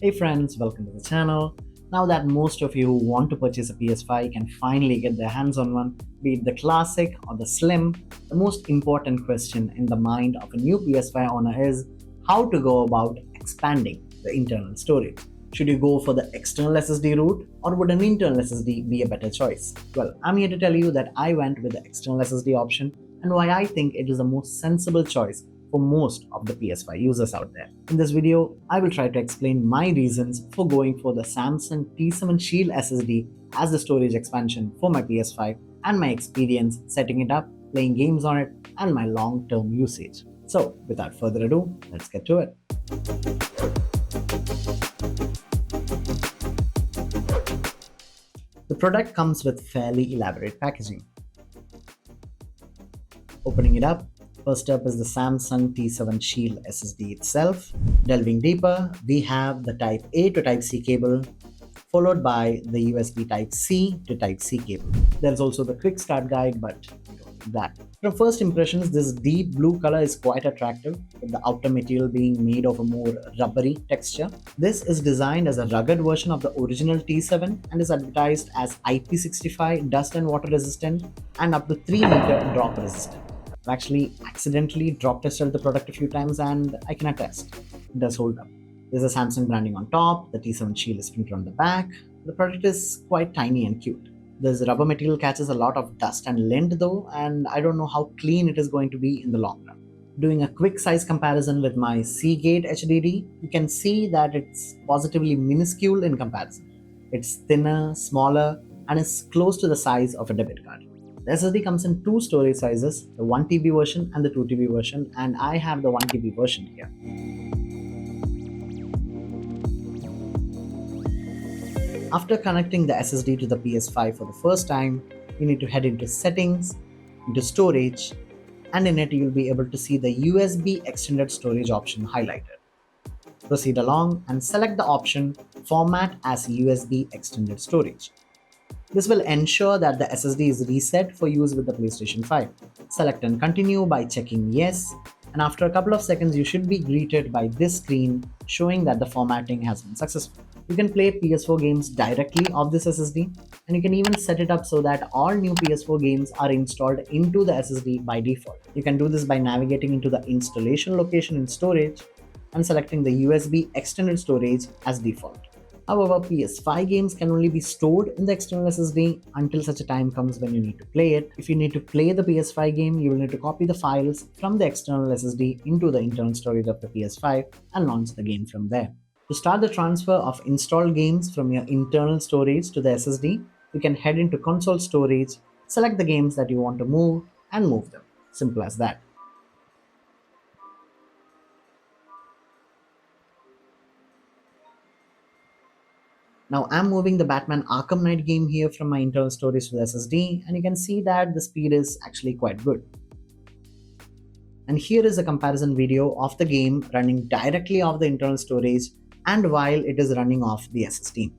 Hey friends, welcome to the channel. Now that most of you who want to purchase a PS5 can finally get their hands on one, be it the classic or the slim, the most important question in the mind of a new PS5 owner is how to go about expanding the internal storage. Should you go for the external SSD route or would an internal SSD be a better choice? Well, I'm here to tell you that I went with the external SSD option and why I think it is the most sensible choice for most of the PS5 users out there. In this video, I will try to explain my reasons for going for the Samsung T7 Shield SSD as the storage expansion for my PS5 and my experience setting it up, playing games on it, and my long-term usage. So, without further ado, let's get to it. The product comes with fairly elaborate packaging. Opening it up, first up is the Samsung T7 Shield SSD itself. Delving deeper, we have the Type A to Type C cable, followed by the USB Type C to Type C cable. There's also the quick start guide, but we don't need that. From first impressions, this deep blue color is quite attractive, with the outer material being made of a more rubbery texture. This is designed as a rugged version of the original T7 and is advertised as IP65 dust and water resistant and up to 3-meter drop resistant. I've actually accidentally drop tested the product a few times and I can attest it does hold up. There's a Samsung branding on top, the T7 Shield is printed on the back. The product is quite tiny and cute. This rubber material catches a lot of dust and lint though, and I don't know how clean it is going to be in the long run. Doing a quick size comparison with my Seagate HDD, you can see that it's positively minuscule in comparison. It's thinner, smaller, and is close to the size of a debit card. The SSD comes in two storage sizes, the 1TB version and the 2TB version, and I have the 1TB version here. After connecting the SSD to the PS5 for the first time, you need to head into Settings, into Storage, and in it you'll be able to see the USB Extended Storage option highlighted. Proceed along and select the option Format as USB Extended Storage. This will ensure that the SSD is reset for use with the PlayStation 5. Select and continue by checking yes, and after a couple of seconds you should be greeted by this screen showing that the formatting has been successful. You can play PS4 games directly off this SSD, and you can even set it up so that all new PS4 games are installed into the SSD by default. You can do this by navigating into the installation location in storage and selecting the USB extended storage as default. However, PS5 games can only be stored in the external SSD until such a time comes when you need to play it. If you need to play the PS5 game, you will need to copy the files from the external SSD into the internal storage of the PS5 and launch the game from there. To start the transfer of installed games from your internal storage to the SSD, you can head into console storage, select the games that you want to move, and move them. Simple as that. Now I'm moving the Batman Arkham Knight game here from my internal storage to the SSD, and you can see that the speed is actually quite good. And here is a comparison video of the game running directly off the internal storage and while it is running off the SSD.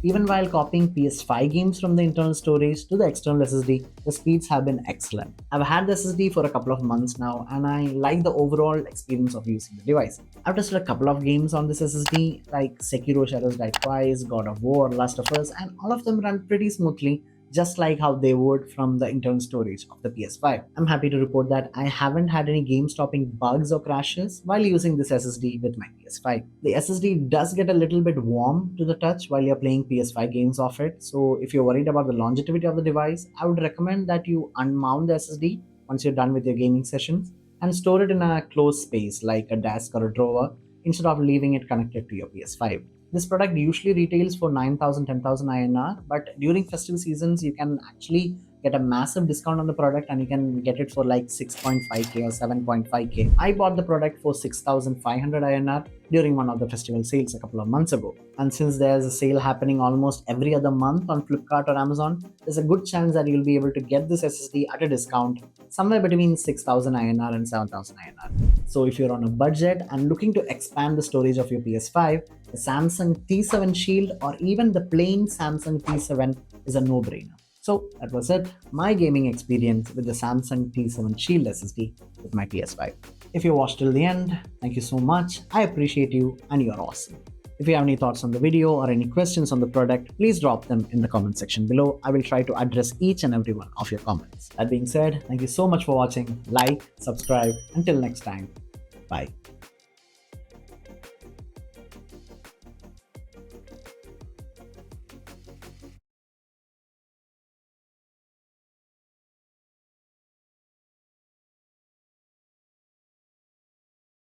Even while copying PS5 games from the internal storage to the external SSD, the speeds have been excellent. I've had the SSD for a couple of months now and I like the overall experience of using the device. I've tested a couple of games on this SSD like Sekiro Shadows Die Twice, God of War, Last of Us, and all of them run pretty smoothly just like how they would from the internal storage of the PS5. I'm happy to report that I haven't had any game-stopping bugs or crashes while using this SSD with my PS5. The SSD does get a little bit warm to the touch while you're playing PS5 games off it, so if you're worried about the longevity of the device, I would recommend that you unmount the SSD once you're done with your gaming sessions and store it in a closed space like a desk or a drawer instead of leaving it connected to your PS5. This product usually retails for 9,000, 10,000 INR, but during festival seasons, you can actually get a massive discount on the product and you can get it for like 6.5k or 7.5k. I bought the product for 6,500 INR during one of the festival sales a couple of months ago. And since there's a sale happening almost every other month on Flipkart or Amazon, there's a good chance that you'll be able to get this SSD at a discount somewhere between 6,000 INR and 7,000 INR. So if you're on a budget and looking to expand the storage of your PS5, the Samsung T7 Shield or even the plain Samsung T7 is a no-brainer. So that was it, my gaming experience with the Samsung T7 Shield SSD with my PS5. If you watched till the end, thank you so much. I appreciate you and you're awesome. If you have any thoughts on the video or any questions on the product, please drop them in the comment section below. I will try to address each and every one of your comments. That being said, thank you so much for watching. Like, subscribe. Until next time, bye.